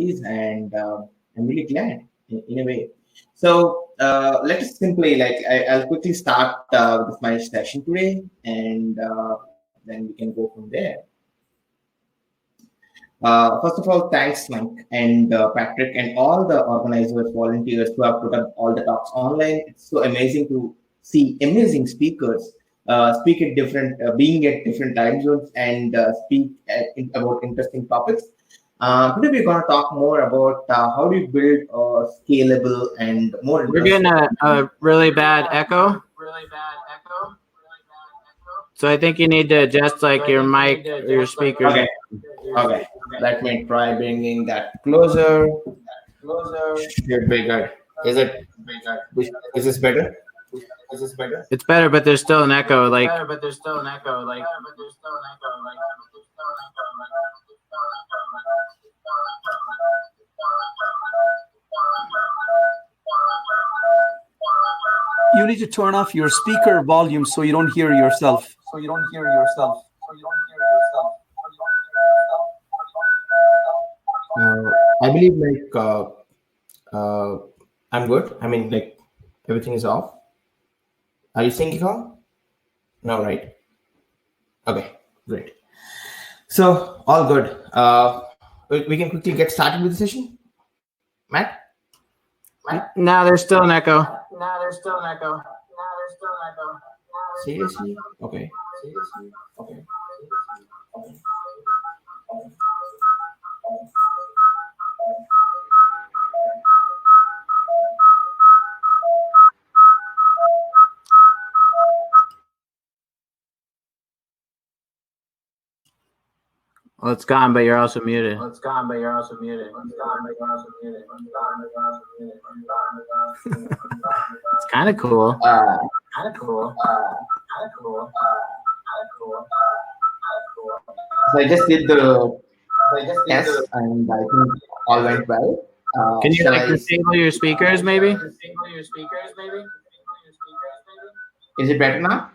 and I'm really glad in a way. So let's simply I'll quickly start with my session today, and then we can go from there. First of all, thanks, Mike and Patrick, and all the organizers, volunteers who have put up all the talks online. It's so amazing to see amazing speakers speak at being at different time zones and speak about interesting topics. Today we're going to talk more about how do you build a scalable and more. We're getting a really bad echo. So I think you need to adjust your mic or your speaker. Okay. Let me try bringing that closer. Should be good. Is this better? It's better, but there's still an echo. You need to turn off your speaker volume so you don't hear yourself. I believe I'm good. I mean, everything is off. Are you seeing it all? No, right? Okay, great. So all good. We can quickly get started with the session. Matt? No, there's still an echo. Seriously? Okay. Well, it's gone, but you're also muted. It's kind of cool. So I just did the test, and I think all went well. Can you disable your speakers, maybe? Is it better now?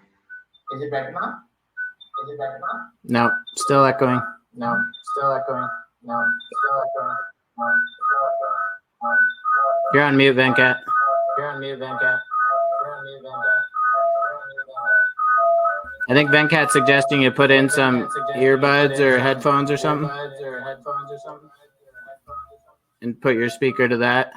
No, still echoing. You're on mute, Venkat. I think Venkat's suggesting you put in some earbuds or headphones or something. And put your speaker to that.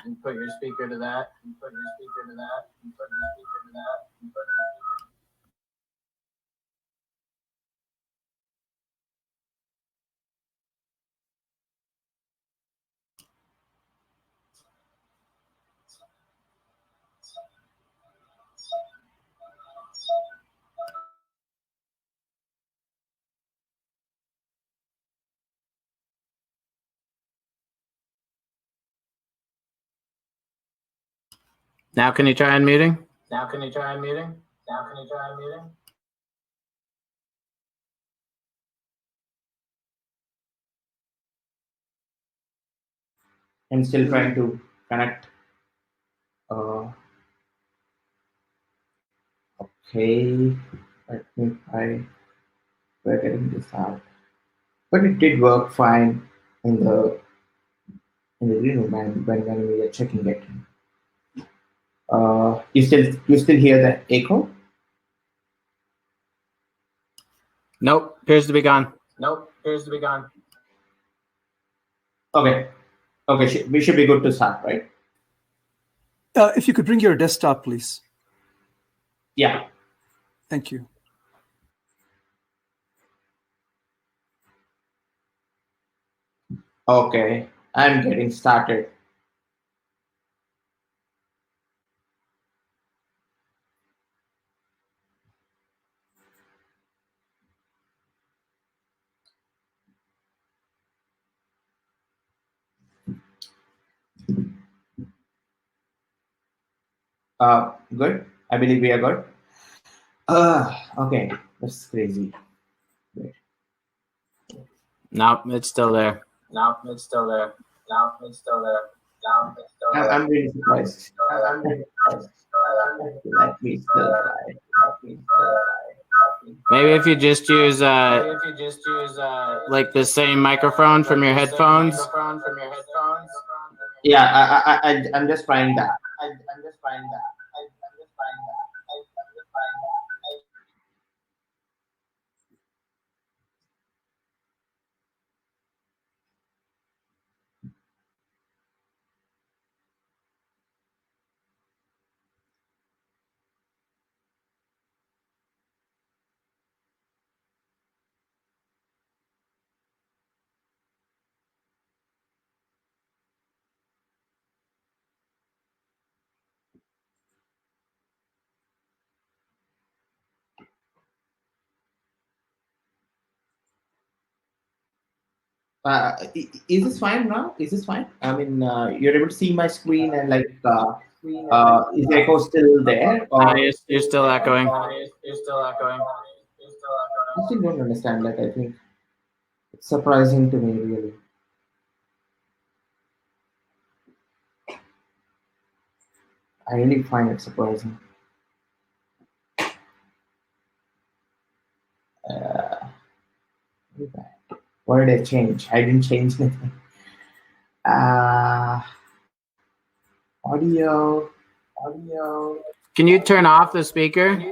Now can you try unmuting? I'm still trying to connect. Okay, let me try. We're getting this out, but it did work fine in the green room when we were checking it. You still hear the echo? Nope, appears to be gone. Okay, we should be good to start, right? If you could bring your desktop, please. Yeah. Thank you. Okay, I'm getting started. Good. I believe we are good. Okay, that's crazy. Wait. Nope, it's still there. I'm really surprised. Let me still try. Maybe if you just use like the same microphone from your headphones. Yeah, I'm just trying that. Is this fine now? Is this fine? I mean, you're able to see my screen and like, is the echo still there? Or You're still echoing. I still don't understand that. I think it's surprising to me, really. I really find it surprising. Uh, what did I change? I didn't change anything. Uh, audio. Can you turn off the speaker?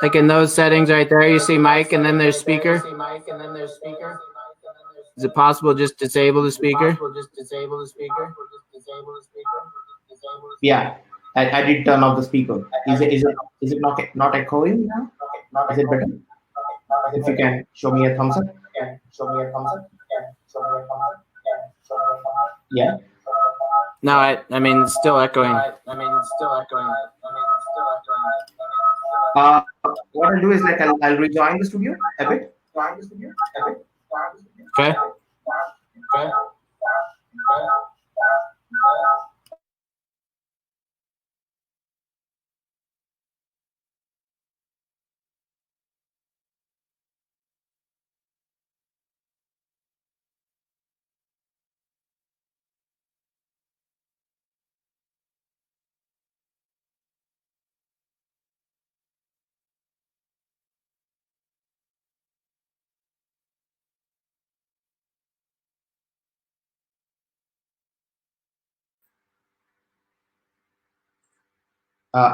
Like in those settings right there, you see mic and then there's speaker. Is it possible just disable the speaker? Yeah, I did turn off the speaker. Is it not echoing now? Is it better? If you can show me a thumbs up. Yeah. No, I mean it's still echoing. What I'll do is like I'll rejoin the studio a bit. Okay.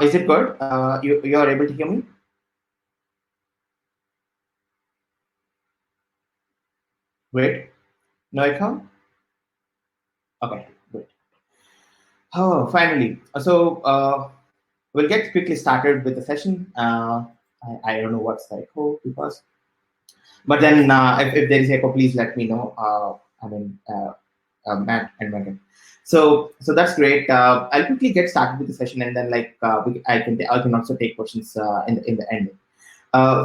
Is it good? You are able to hear me? Great. No echo? Okay, good. Oh, finally. So we'll get quickly started with the session. I don't know what's the echo because, but then if there is echo, please let me know. Matt and Megan. So that's great. I'll quickly get started with the session, and then like I can also take questions in the end.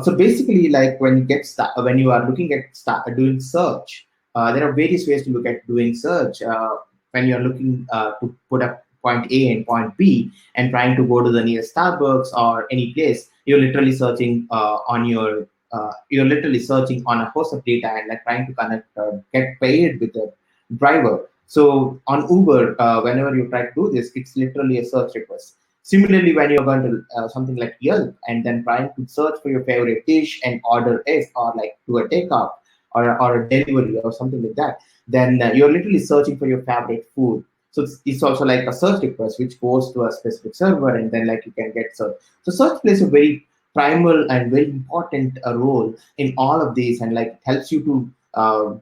So basically, like when you are looking at doing search, there are various ways to look at doing search. When you're looking to put up point A and point B and trying to go to the nearest Starbucks or any place, you're literally searching you're literally searching on a host of data and like trying to connect get paired with the driver. So on Uber, whenever you try to do this, it's literally a search request. Similarly, when you're going to something like Yelp and then trying to search for your favorite dish and order it or like do a takeout or a delivery or something like that, then you're literally searching for your favorite food. So it's also like a search request which goes to a specific server and then like you can get search. So search plays a very primal and very important role in all of these and like helps you to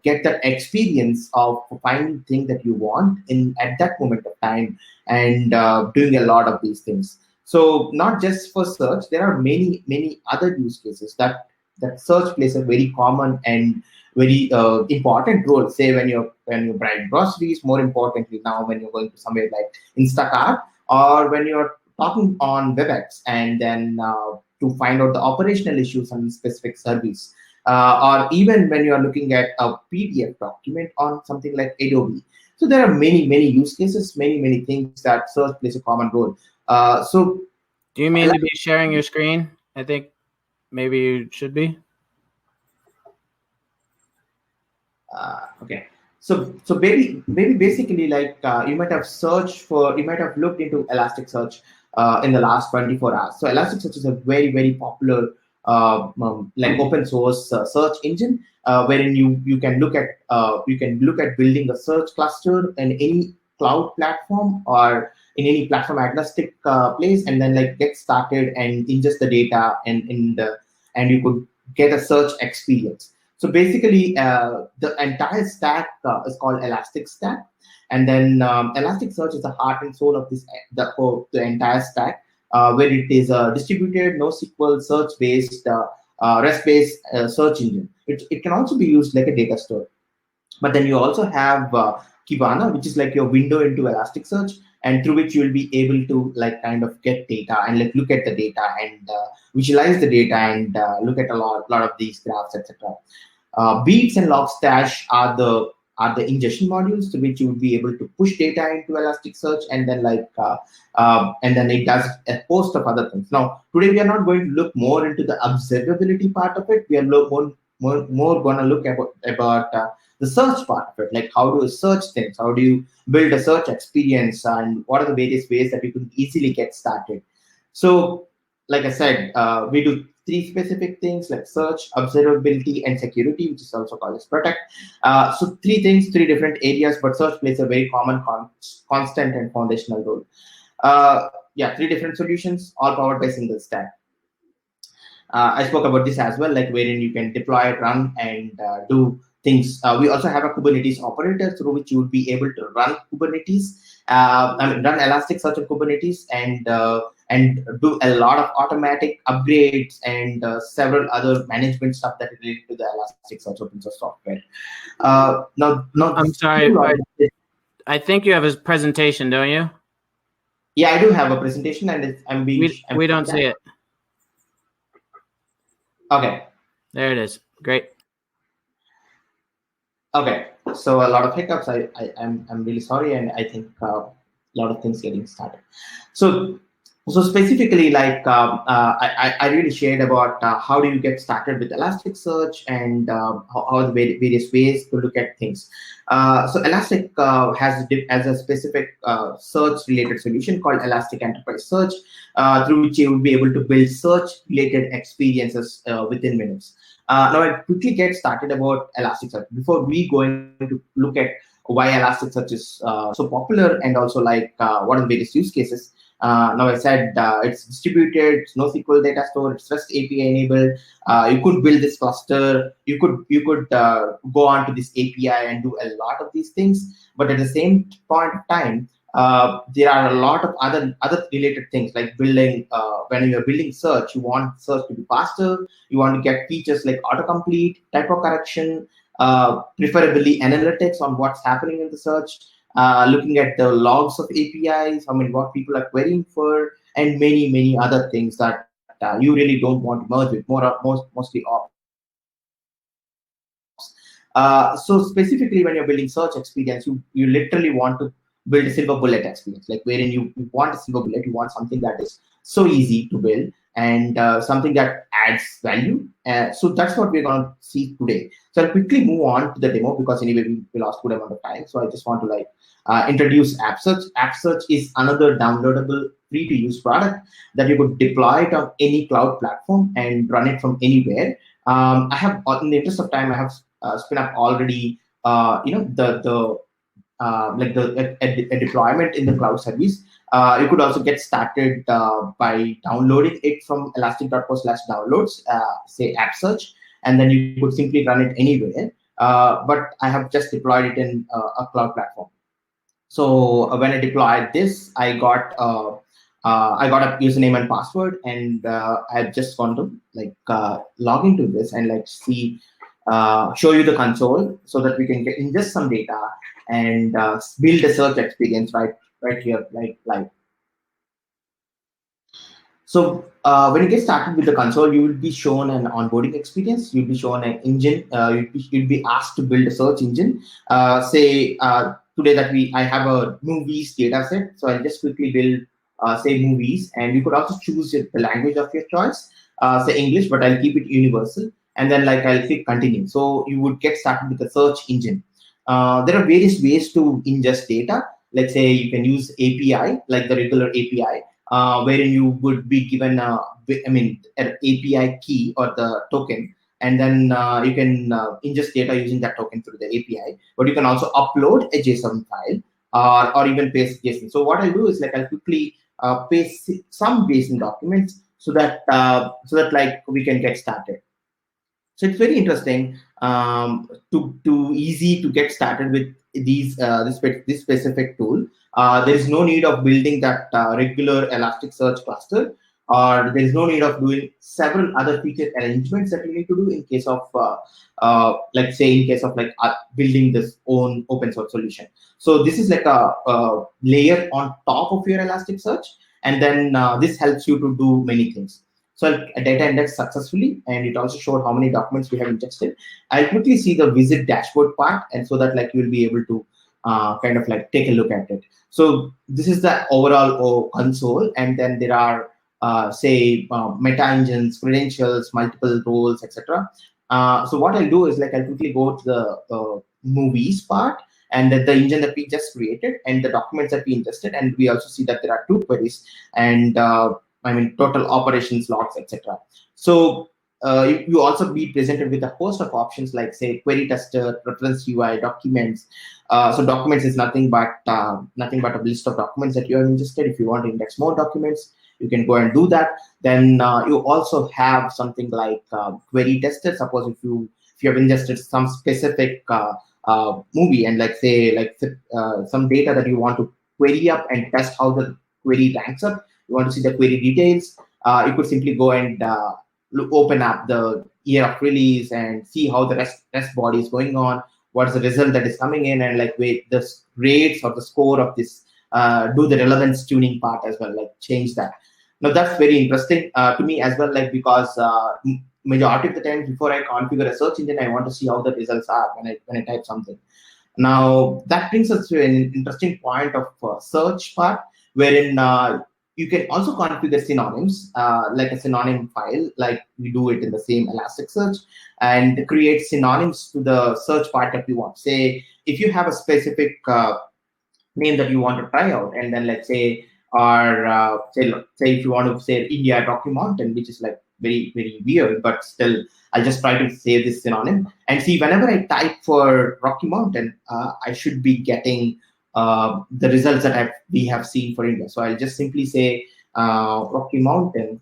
get that experience of finding thing that you want in at that moment of time and doing a lot of these things. So not just for search, there are many other use cases that search plays a very common and very important role. Say when you're buying groceries, more importantly now when you're going to somewhere like Instacart, or when you're talking on WebEx and then to find out the operational issues on specific service. Or even when you are looking at a PDF document on something like Adobe. So there are many use cases, many things that search plays a common role. So Do you mean to be sharing your screen? I think maybe you should be. Okay. So maybe basically like you might have looked into Elasticsearch in the last 24 hours. So Elasticsearch is a very popular like open source search engine, wherein you can look at building a search cluster in any cloud platform or in any platform agnostic place, and then like get started and ingest the data, and you could get a search experience. So basically, the entire stack is called Elastic Stack, and then Elasticsearch is the heart and soul of the entire stack, where it is a distributed NoSQL search-based, REST-based search engine. It can also be used like a data store. But then you also have Kibana, which is like your window into Elasticsearch, and through which you will be able to like kind of get data and like look at the data and visualize the data and look at a lot of these graphs, etc. Beats and Logstash are the ingestion modules through which you would be able to push data into Elasticsearch, and then and then it does a host of other things. Now, today we are not going to look more into the observability part of it. We are more going to look about the search part of it, like how do you search things, how do you build a search experience, and what are the various ways that you can easily get started. So, like I said, we do three specific things like search, observability, and security, which is also called as protect. So three different areas, but search plays a very common, constant, and foundational role. Yeah, three different solutions, all powered by single stack. I spoke about this as well, like wherein you can deploy, run, and do things. We also have a Kubernetes operator through which you will be able to run Kubernetes. Run Elasticsearch on Kubernetes and do a lot of automatic upgrades and several other management stuff that is related to the Elasticsearch open source software. Now, I'm sorry, I think you have a presentation, don't you? Yeah, I do have a presentation, and we don't see it. Okay. There it is. Great. Okay. So a lot of hiccups. I'm really sorry, and I think a lot of things getting started. So specifically, like I really shared about how do you get started with Elasticsearch and how the various ways to look at things. So Elastic has a specific search-related solution called Elastic Enterprise Search, through which you will be able to build search-related experiences within minutes. Now, I'll quickly get started about Elasticsearch before we go into look at why Elasticsearch is so popular, and also like what are the various use cases. Now, I said it's distributed, it's NoSQL data store, it's REST API enabled. You could build this cluster. You could go on to this API and do a lot of these things. But at the same point of time, there are a lot of other related things like building. When you're building search, you want search to be faster. You want to get features like autocomplete, typo correction, preferably analytics on what's happening in the search. Looking at the logs of APIs, what people are querying for, and many other things that you really don't want to merge with, mostly ops. So specifically, when you're building search experience, you literally want to build a silver bullet experience, like wherein you want a silver bullet, you want something that is so easy to build and something that adds value. So that's what we're going to see today. So I'll quickly move on to the demo because anyway we lost good amount of time. So I just want to introduce AppSearch. AppSearch is another downloadable, free-to-use product that you could deploy it on any cloud platform and run it from anywhere. I have, in the interest of time, I have spin up already, a deployment in the cloud service. You could also get started by downloading it from elastic.co/downloads, say AppSearch, and then you could simply run it anywhere. But I have just deployed it in a cloud platform. So when I deployed this, I got a username and password, and I just want to log into this and show you the console so that we can ingest some data and build a search experience right here, live. So when you get started with the console, you will be shown an onboarding experience. You'll be shown an engine. You'll be asked to build a search engine. Say today that I have a movies data set, so I'll just quickly build say movies, and you could also choose the language of your choice, say English, but I'll keep it universal, and then I'll click continue. So you would get started with the search engine. There are various ways to ingest data. Let's say you can use API, like the regular API. wherein you would be given an API key or the token, and then you can ingest data using that token through the API. But you can also upload a JSON file or even paste JSON. So what I'll do is like I'll quickly paste some JSON documents so that like we can get started. So it's very interesting, to easy to get started with this specific tool. There is no need of building that regular Elasticsearch cluster, or there is no need of doing several other feature arrangements that you need to do in case of like say in case of like building this own open source solution. So this is like a layer on top of your Elasticsearch, and then this helps you to do many things. So a data index successfully, and it also showed how many documents we have ingested. I'll quickly see the visit dashboard part, and so that like you'll be able to kind of like take a look at it. So this is the overall console, and then there are say meta engines, credentials, multiple roles, etc. So what I'll do is like I'll quickly go to the movies part, and then the engine that we just created, and the documents that we ingested, and we also see that there are 2 queries, and total operations logs, etc. So you also be presented with a host of options like say query tester, reference UI, documents. So documents is nothing but a list of documents that you have ingested. If you want to index more documents, you can go and do that. Then you also have something like query tester. Suppose if you have ingested some specific movie, and like say like some data that you want to query up and test how the query ranks up, you want to see the query details, you could simply go and open up the year of release and see how the rest body is going on, what is the result that is coming in, and like wait the grades or the score of this, do the relevance tuning part as well, like change that. Now that's very interesting to me as well, like because majority of the time before I configure a search engine, I want to see how the results are when I type something. Now that brings us to an interesting point of search part, wherein you can also configure synonyms, like a synonym file, like we do it in the same Elasticsearch, and create synonyms to the search part that you want. Say, if you have a specific name that you want to try out, and then let's say, or say if you want to say India Rocky Mountain, which is like very, very weird, but still, I'll just try to say this synonym and see whenever I type for Rocky Mountain, I should be getting the results that we have seen for India. So I'll just simply say Rocky Mountain.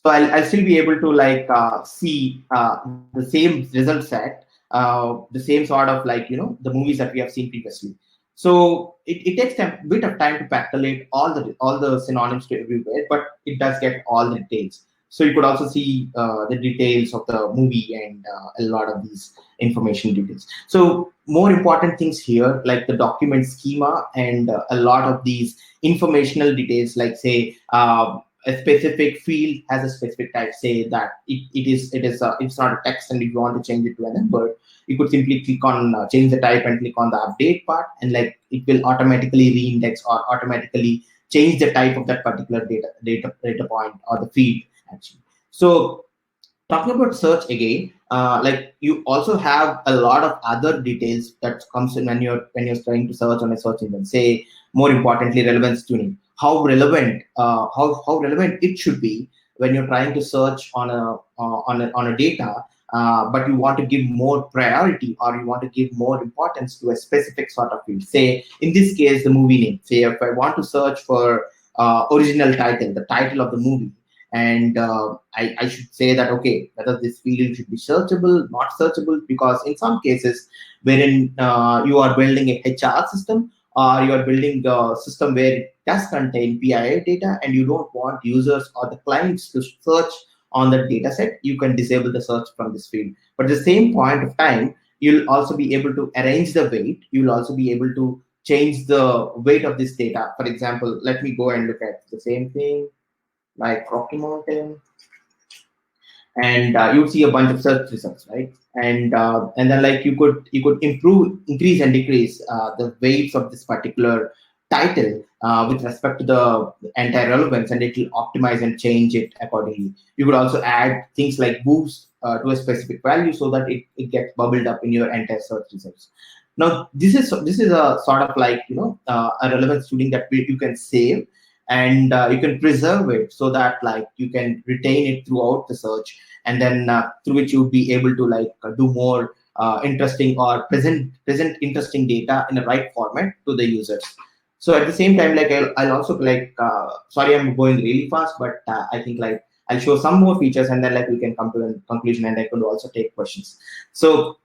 So I'll still be able to like see the same result set, the same sort of like, the movies that we have seen previously. So it takes a bit of time to calculate all the synonyms to everywhere, but it does get all the details. So you could also see the details of the movie and a lot of these information details. So more important things here, like the document schema and a lot of these informational details, like say a specific field has a specific type. Say that it's not a text, and if you want to change it to a number, you could simply click on change the type and click on the update part, and like it will automatically reindex or automatically change the type of that particular data point or the field actually. So talking about search again, like you also have a lot of other details that comes in when you're trying to search on a search engine. Say more importantly, relevance tuning. How relevant it should be when you're trying to search on a data, but you want to give more priority, or you want to give more importance to a specific sort of field. Say in this case, the movie name. Say if I want to search for original title, the title of the movie, and I should say that, okay, whether this field should be searchable, not searchable, because in some cases wherein you are building a HR system, or you are building a system where it does contain PII data, and you don't want users or the clients to search on the data set, you can disable the search from this field. But at the same point of time, you'll also be able to arrange the weight. You'll also be able to change the weight of this data. For example, let me go and look at the same thing, like Rocky Mountain, and you see a bunch of search results, right? And then like you could increase and decrease the weights of this particular title with respect to the anti-relevance, and it will optimize and change it accordingly. You could also add things like boost to a specific value so that it gets bubbled up in your entire search results. Now this is a sort of like a relevance tuning that you can save, and you can preserve it so that like you can retain it throughout the search, and then through which you'll be able to like do more interesting or present interesting data in the right format to the users. So at the same time, like I'll also like sorry, I'm going really fast, but I think like I'll show some more features, and then like we can come to a conclusion, and I could also take questions. So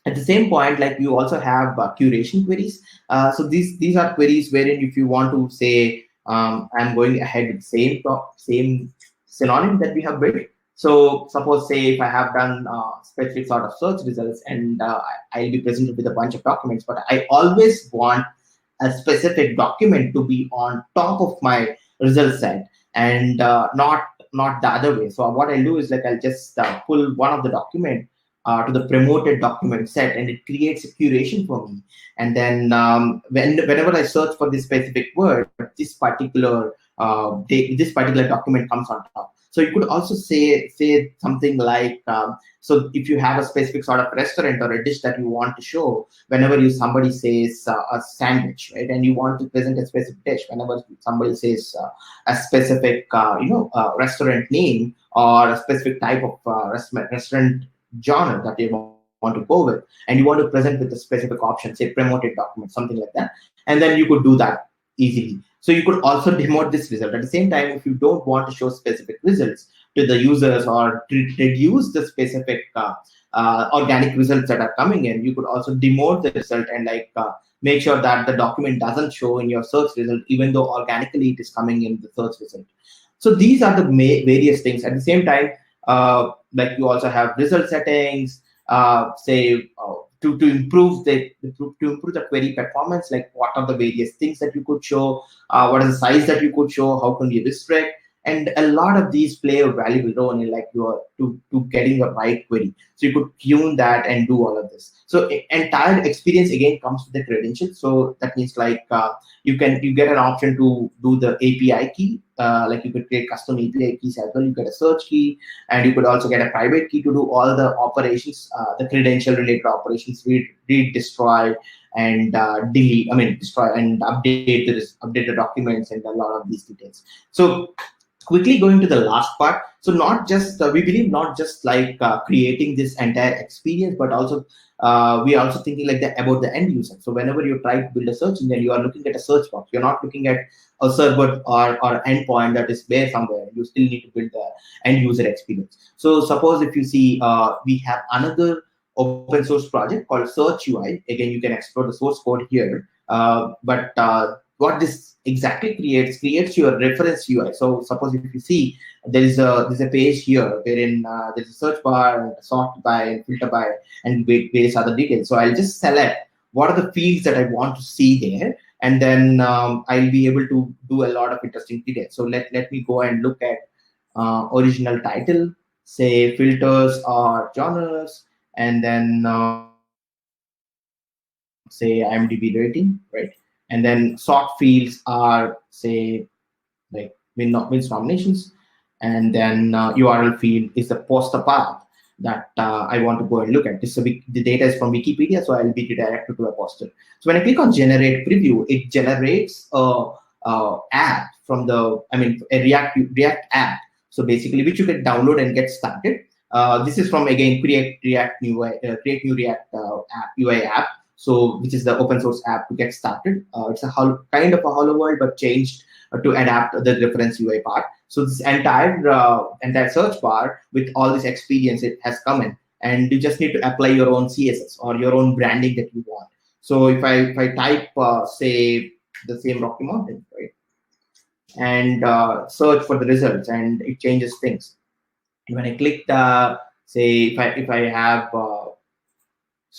at the same point, like you also have curation queries. So these are queries wherein if you want to say I'm going ahead with same synonym that we have built. So suppose say if I have done specific sort of search results, and I'll be presented with a bunch of documents, but I always want a specific document to be on top of my result set, and not the other way. So what I'll do is like I'll just pull one of the document to the promoted document set, and it creates a curation for me. And then whenever I search for this specific word, this particular document comes on top. So you could also say something like, so if you have a specific sort of restaurant or a dish that you want to show, whenever somebody says a sandwich, right, and you want to present a specific dish, whenever somebody says a specific restaurant name or a specific type of restaurant genre that you want to go with, and you want to present with a specific option, say promoted document, something like that, and then you could do that easily. So you could also demote this result. At the same time, if you don't want to show specific results to the users or to reduce the specific organic results that are coming in, you could also demote the result and like make sure that the document doesn't show in your search result, even though organically it is coming in the search result. So these are the various things. At the same time, like you also have result settings, say to improve the query performance, like what are the various things that you could show, what is the size that you could show, how can you restrict, and a lot of these play a valuable role in like your to getting the right query. So you could tune that and do all of this. So entire experience again comes with the credentials. So that means like you get an option to do the API key, like you could create custom API keys as well. You get a search key, and you could also get a private key to do all the operations, the credential related operations, read, destroy, and delete. I mean, destroy and update the documents and a lot of these details. So quickly going to the last part. So not just we believe not just like creating this entire experience, but also we are also thinking like that about the end user. So whenever you try to build a search engine, you are looking at a search box. You're not looking at a server or endpoint that is there somewhere. You still need to build the end user experience. So suppose if you see we have another open source project called Search UI. Again, you can explore the source code here. But what this exactly creates your reference UI. So suppose if you see there's a page here wherein there's a search bar, and sort by, and filter by, and various other details. So I'll just select what are the fields that I want to see there, and then I'll be able to do a lot of interesting details. So let me go and look at original title, say filters or genres, and then say IMDb rating, right? And then sort fields are say like wins nominations, and then URL field is the poster path that I want to go and look at. The data is from Wikipedia, so I'll be redirected to a poster. So when I click on generate preview, it generates a app from a React app. So basically, which you can download and get started. This is from again create new React app UI app. So which is the open source app to get started. It's a kind of a Hello World, but changed to adapt the reference UI part. So this entire search bar with all this experience it has come in, and you just need to apply your own CSS or your own branding that you want. So if I type say the same Rocky Mountain, right, and search for the results, and it changes things. When I click say if I have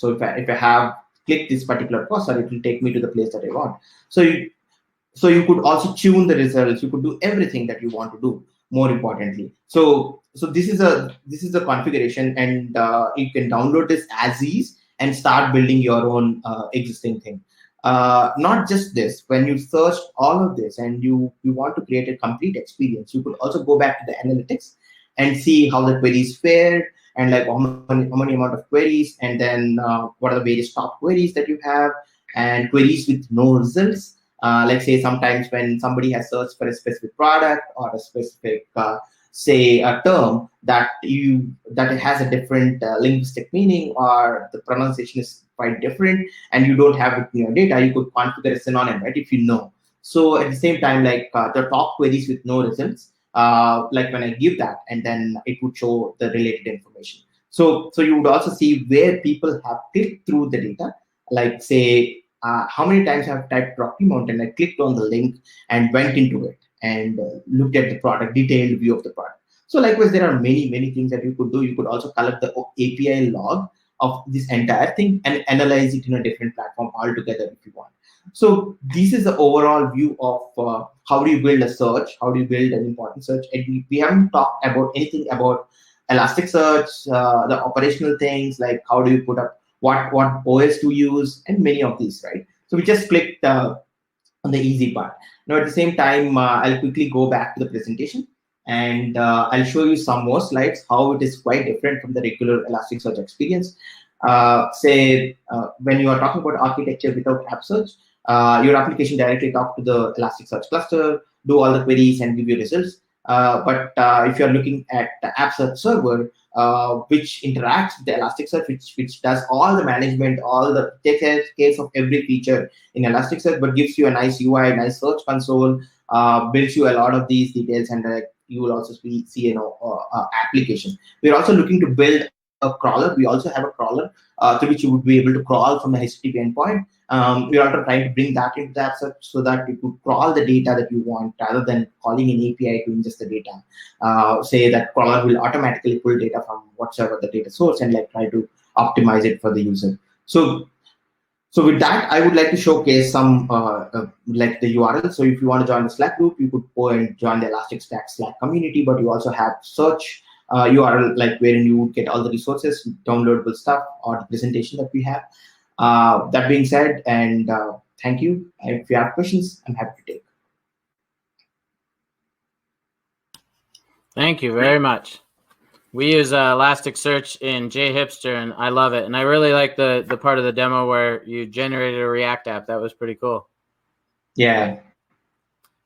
if I have click this particular cursor, it will take me to the place that I want. So you could also tune the results. You could do everything that you want to do. More importantly, so this is a configuration, and you can download this as is and start building your own existing thing. Not just this, when you search all of this and you want to create a complete experience, you could also go back to the analytics and see how the queries fared, and like how many amount of queries, and then what are the various top queries that you have, and queries with no results, Like say sometimes when somebody has searched for a specific product or a specific say a term that it has a different linguistic meaning or the pronunciation is quite different and you don't have it in your data, you could configure a synonym, right? If you know. So at the same time, like the top queries with no results, like when I give that, and then it would show the related information. So you would also see where people have clicked through the data, like say how many times I've typed Rocky Mountain, I clicked on the link and went into it and looked at the product, detailed view of the product. So likewise, there are many things that you could do. You could also collect the API log of this entire thing and analyze it in a different platform altogether if you want. So this is the overall view of how do you build a search, how do you build an important search. And we haven't talked about anything about Elasticsearch, the operational things, like how do you put up what OS to use, and many of these, right? So we just clicked on the easy part. Now, at the same time, I'll quickly go back to the presentation and I'll show you some more slides, how it is quite different from the regular Elasticsearch experience. When you are talking about architecture without app search, your application directly talk to the Elasticsearch cluster, do all the queries and give you results. But if you're looking at the app search server, which interacts with the Elasticsearch, which does all the management, all the takes care of every feature in Elasticsearch, but gives you a nice UI, nice search console, builds you a lot of these details, and you will also see application. We're also looking to build a crawler. We also have a crawler through which you would be able to crawl from the HTTP endpoint. We're also trying to bring that into the app search so that you could crawl the data that you want rather than calling an API to ingest the data. Say that crawler will automatically pull data from whatsoever the data source and like try to optimize it for the user. So with that, I would like to showcase some like the URL. So if you want to join the Slack group, you could go and join the Elasticstack Slack community, but you also have search URL, like wherein you would get all the resources, downloadable stuff, or the presentation that we have. That being said, and thank you. If you have questions, I'm happy to take. Thank you very much. We use Elasticsearch in JHipster, and I love it. And I really like the part of the demo where you generated a React app. That was pretty cool. Yeah.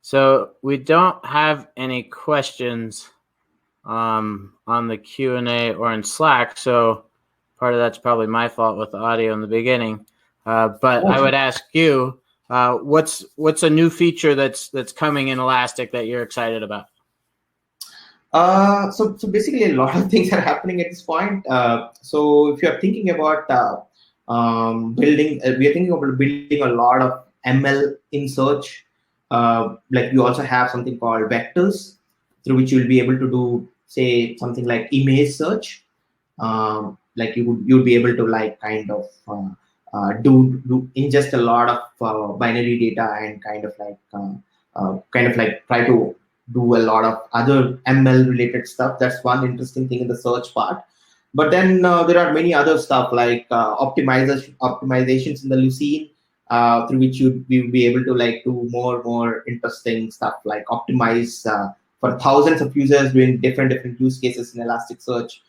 So we don't have any questions on the Q&A or in Slack. So part of that's probably my fault with the audio in the beginning. But I would ask you, what's a new feature that's coming in Elastic that you're excited about? So basically a lot of things are happening at this point. So if you're thinking about building, we are thinking about building a lot of ML in search. Like you also have something called vectors through which you'll be able to do, say, something like image search. Like you'd be able to like kind of do ingest a lot of binary data and kind of like try to do a lot of other ML related stuff. That's one interesting thing in the search part. But then there are many other stuff like optimizations in the Lucene, through which we will be able to like do more interesting stuff like optimize for thousands of users doing different use cases in Elasticsearch.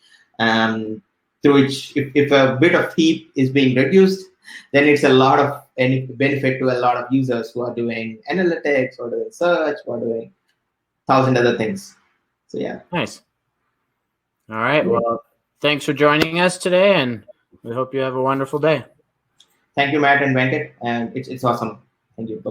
Through which if a bit of heap is being reduced, then it's a lot of benefit to a lot of users who are doing analytics or doing search or doing 1,000 other things. So yeah. Nice. All right. Well, thanks for joining us today, and we hope you have a wonderful day. Thank you, Matt and Venkat, and it's awesome. Thank you. Bye-bye.